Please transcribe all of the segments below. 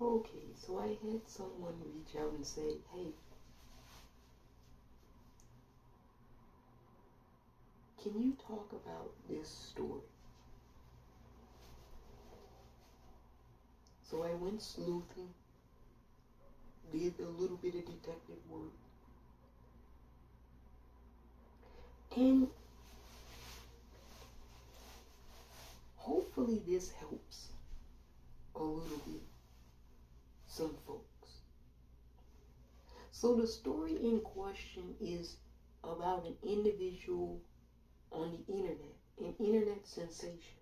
Okay, so I had someone reach out and say, hey, can you talk about this story? So I went sleuthing, did a little bit of detective work, and hopefully this helps a little bit some folks. So the story in question is about an individual on the internet, an internet sensation,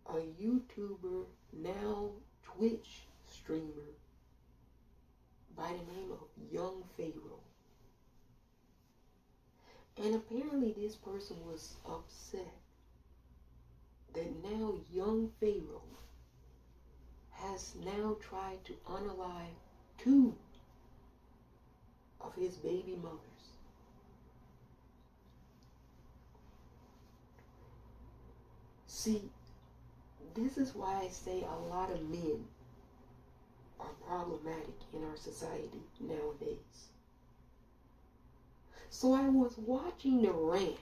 a YouTuber, now Twitch streamer by the name of Young Pharaoh. And apparently this person was upset that now Young Pharaoh has now tried to unalive 2 of his baby mothers. See, this is why I say a lot of men are problematic in our society nowadays. So I was watching the rant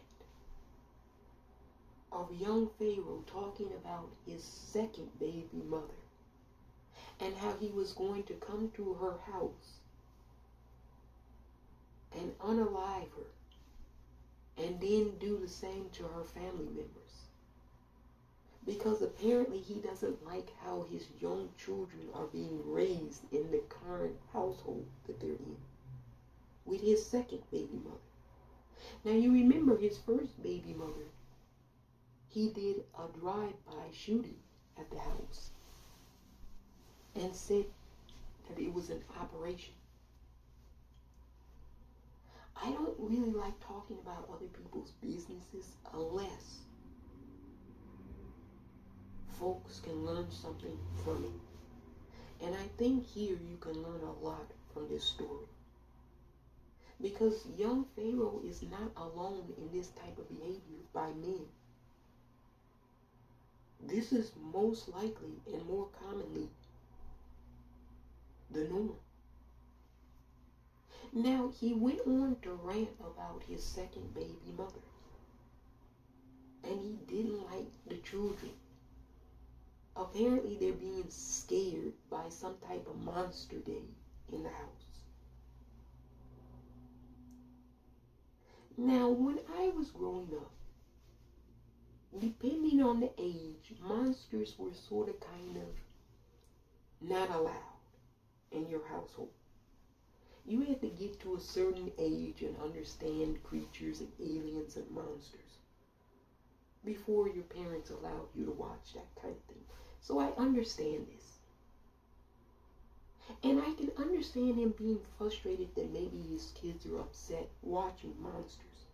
of Young Pharaoh talking about his second baby mother and how he was going to come to her house and unalive her and then do the same to her family members. Because apparently he doesn't like how his young children are being raised in the current household that they're in with his second baby mother. Now you remember his first baby mother, he did a drive-by shooting at the house and said that it was an operation. I don't really like talking about other people's businesses unless folks can learn something from it. And I think here you can learn a lot from this story. Because Young Pharaoh is not alone in this type of behavior by men. This is most likely and more commonly the norm. Now, he went on to rant about his second baby mother. And he didn't like the children. Apparently, they're being scared by some type of monster day in the house. Now, when I was growing up, depending on the age, monsters were sort of kind of not allowed in your household. You had to get to a certain age and understand creatures and aliens and monsters before your parents allowed you to watch that kind of thing. So I understand this. And I can understand him being frustrated that maybe his kids are upset watching monsters.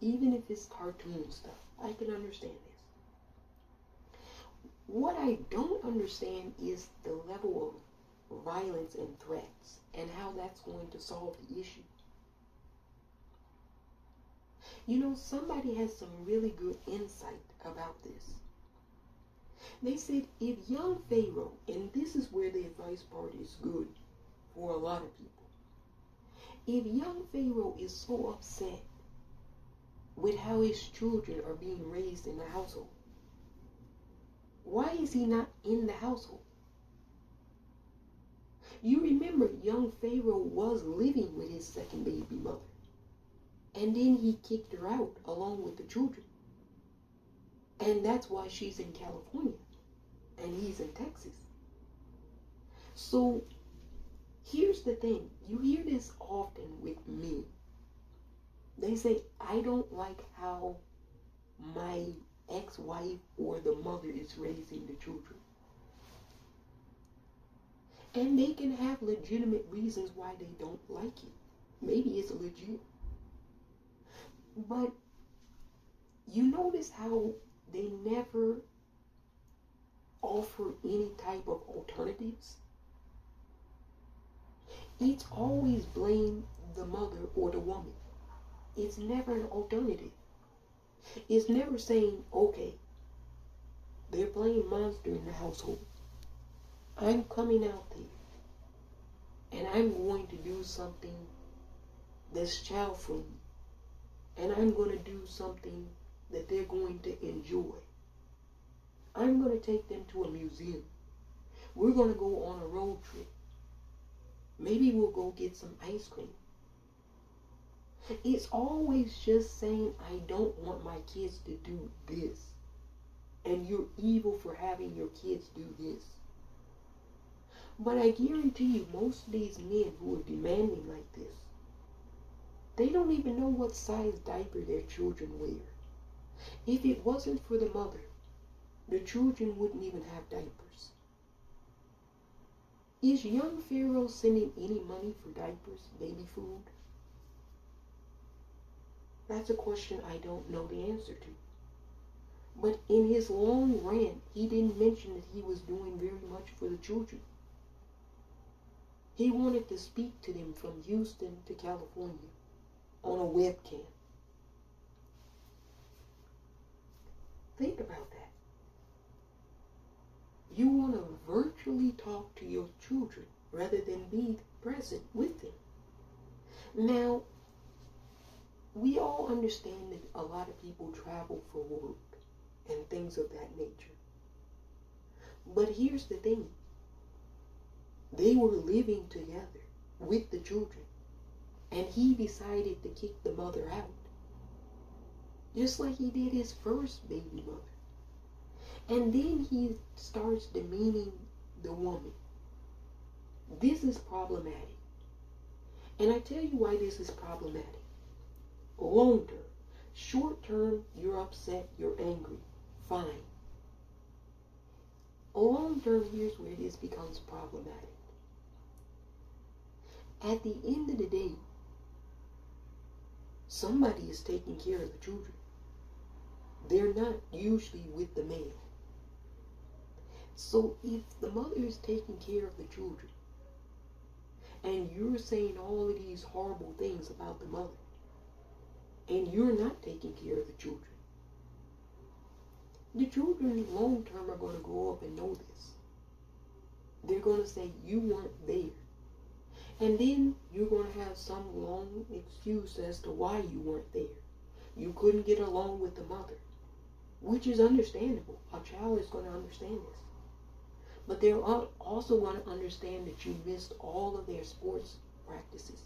Even if it's cartoon stuff, I can understand this. What I don't understand is the level of violence and threats and how that's going to solve the issue. You know, somebody has some really good insight about this. They said if Young Pharaoh, and this is where the advice part is good for a lot of people, if Young Pharaoh is so upset with how his children are being raised in the household, why is he not in the household? You remember Young Pharaoh was living with his second baby mother. And then he kicked her out along with the children. And that's why she's in California. And he's in Texas. So, here's the thing. You hear this often with men. They say, I don't like how my ex-wife or the mother is raising the children. And they can have legitimate reasons why they don't like it. Maybe it's legit. But you notice how they never offer any type of alternatives? It's always blame the mother or the woman. It's never an alternative. It's never saying, okay, they're unclaimed monster in the household. I'm coming out there, and I'm going to do something that's child friendly, and I'm going to do something that they're going to enjoy. I'm going to take them to a museum. We're going to go on a road trip. Maybe we'll go get some ice cream. It's always just saying, I don't want my kids to do this. And you're evil for having your kids do this. But I guarantee you, most of these men who are demanding like this, they don't even know what size diaper their children wear. If it wasn't for the mother, the children wouldn't even have diapers. Is young Pharaoh sending any money for diapers, baby food? That's a question I don't know the answer to. But in his long rant, he didn't mention that he was doing very much for the children. He wanted to speak to them from Houston to California on a webcam. Think about that. You want to virtually talk to your children rather than be present with them. Now, we all understand that a lot of people travel for work and things of that nature. But here's the thing. They were living together with the children, and he decided to kick the mother out. Just like he did his first baby mother. And then he starts demeaning the woman. This is problematic. And I tell you why this is problematic. Long term. Short term, you're upset, you're angry. Fine. Long term, here's where this becomes problematic. At the end of the day, somebody is taking care of the children. They're not usually with the male. So if the mother is taking care of the children, and you're saying all of these horrible things about the mother, and you're not taking care of the children long term are going to grow up and know this. They're going to say, you weren't there. And then you're going to have some long excuse as to why you weren't there. You couldn't get along with the mother, which is understandable. A child is going to understand this. But they're also going to understand that you missed all of their sports practices.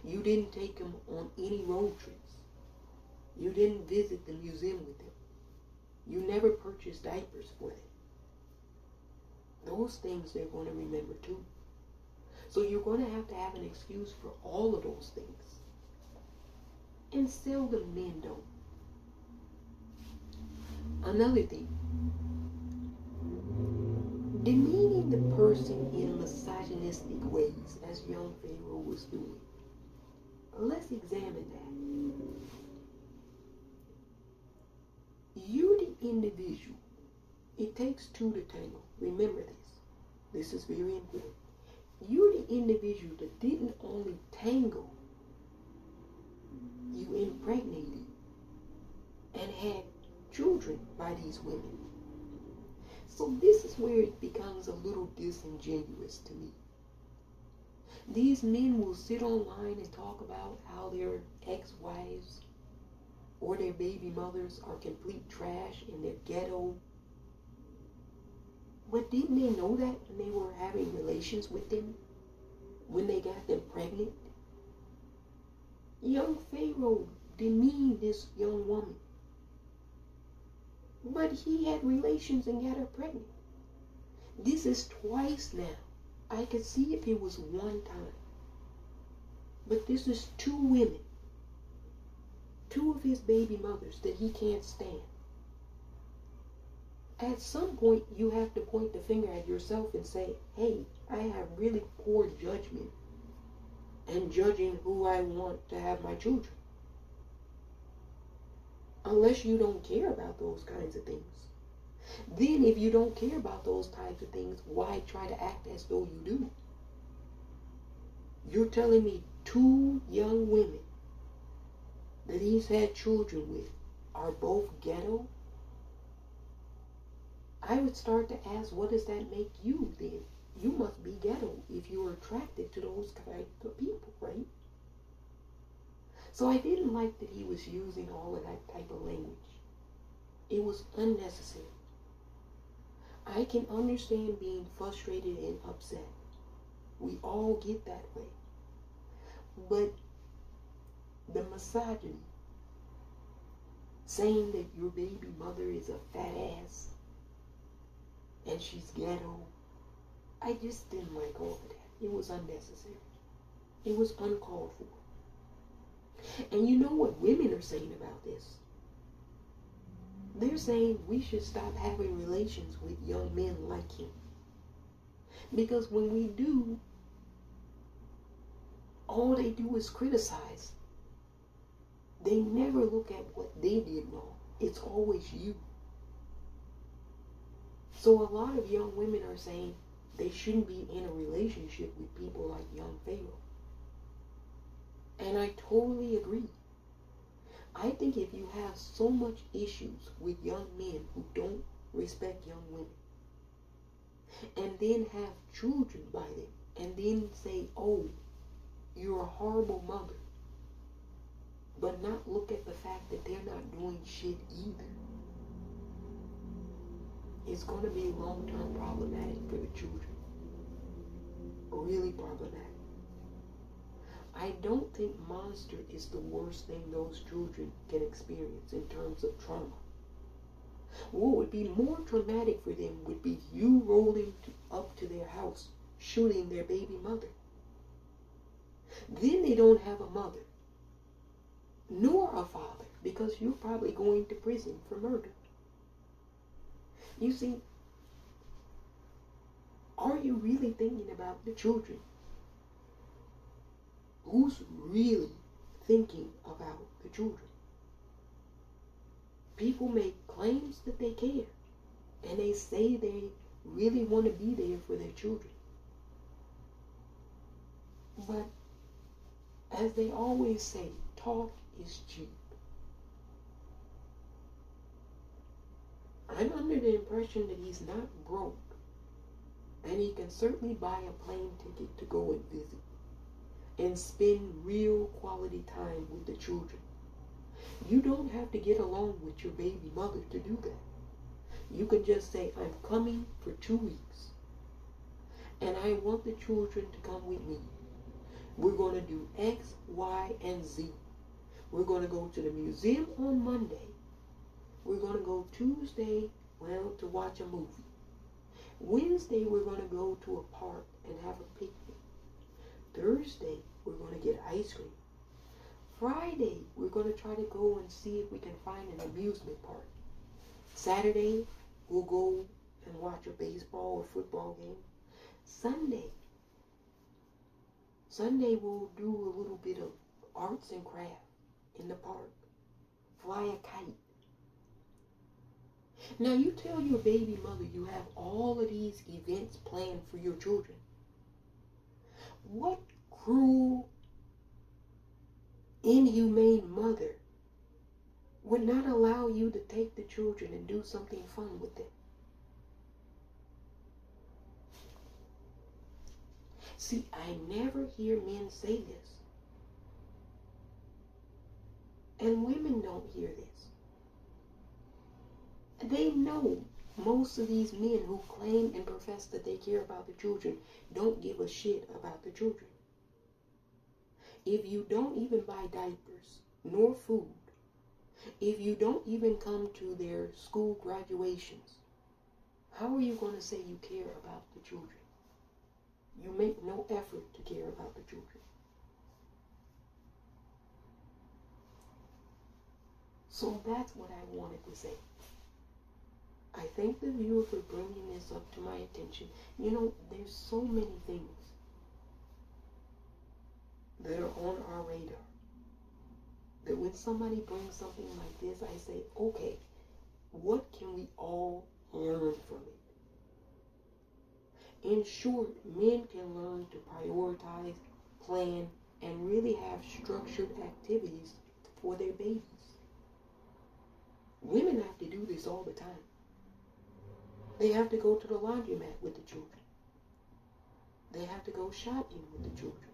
You didn't take them on any road trips. You didn't visit the museum with them. You never purchased diapers for them. Those things they're going to remember too. So you're going to have an excuse for all of those things. And seldom men don't. Another thing. Demeaning the person in misogynistic ways, as young Pharaoh was doing. Let's examine that. You're the individual. It takes two to tango. Remember this. This is very important. You're the individual that didn't only tango, you impregnated and had children by these women. So this is where it becomes a little disingenuous to me. These men will sit online and talk about how their ex-wives or their baby mothers are complete trash and they're ghetto. But didn't they know that when they were having relations with them? When they got them pregnant? Young Pharaoh demeaned this young woman. But he had relations and got her pregnant. This is twice now. I could see if it was one time. But this is two women. Two of his baby mothers that he can't stand. At some point, you have to point the finger at yourself and say, hey, I have really poor judgment in judging who I want to have my children. Unless you don't care about those kinds of things. Then if you don't care about those types of things, why try to act as though you do? You're telling me two young women that he's had children with are both ghetto? I would start to ask, what does that make you then? You must be ghetto if you're attracted to those kind of people, right? So I didn't like that he was using all of that type of language. It was unnecessary. I can understand being frustrated and upset. We all get that way. But the misogyny, saying that your baby mother is a fat ass and she's ghetto, I just didn't like all of that. It was unnecessary. It was uncalled for. And you know what women are saying about this? They're saying we should stop having relations with young men like him. Because when we do, all they do is criticize. They never look at what they did wrong. It's always you. So a lot of young women are saying they shouldn't be in a relationship with people like young Pharaoh. And I totally agree. I think if you have so much issues with young men who don't respect young women, and then have children by them, and then say, oh, you're a horrible mother, but not look at the fact that they're not doing shit either, it's going to be long-term problematic for the children. Really problematic. I don't think monster is the worst thing those children can experience in terms of trauma. What would be more traumatic for them would be you rolling up to their house, shooting their baby mother. Then they don't have a mother, nor a father, because you're probably going to prison for murder. You see, are you really thinking about the children? Who's really thinking about the children? People make claims that they care, and they say they really want to be there for their children. But as they always say, talk is cheap. I'm under the impression that he's not broke, and he can certainly buy a plane ticket to go and visit and spend real quality time with the children. You don't have to get along with your baby mother to do that. You can just say, I'm coming for 2 weeks, and I want the children to come with me. We're going to do X, Y, and Z. We're going to go to the museum on Monday. We're going to go Tuesday, to watch a movie. Wednesday, we're going to go to a park and have a picnic. Thursday, we're going to get ice cream. Friday, we're going to try to go and see if we can find an amusement park. Saturday, we'll go and watch a baseball or football game. Sunday, we'll do a little bit of arts and craft in the park. Fly a kite. Now you tell your baby mother you have all of these events planned for your children. What cruel, inhumane mother would not allow you to take the children and do something fun with them? See, I never hear men say this. And women don't hear this. They know most of these men who claim and profess that they care about the children don't give a shit about the children. If you don't even buy diapers, nor food, if you don't even come to their school graduations, how are you going to say you care about the children? You make no effort to care about the children. So that's what I wanted to say. I thank the viewer for bringing this up to my attention. You know, there's so many things that are on our radar that when somebody brings something like this, I say, okay, what can we all learn from it? In short, men can learn to prioritize, plan, and really have structured activities for their babies. Women have to do this all the time. They have to go to the laundromat with the children. They have to go shopping with the children.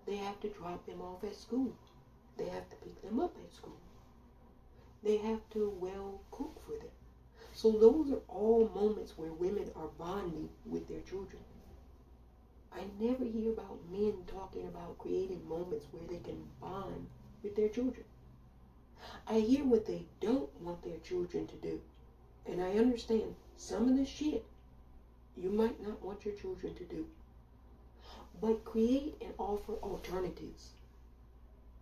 They have to drop them off at school. They have to pick them up at school. They have to, well, cook for them. So those are all moments where women are bonding with their children. I never hear about men talking about creating moments where they can bond with their children. I hear what they don't want their children to do. And I understand some of the shit you might not want your children to do. But create and offer alternatives.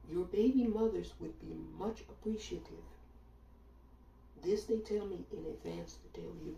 Your baby mothers would be much appreciative. This they tell me in advance to tell you.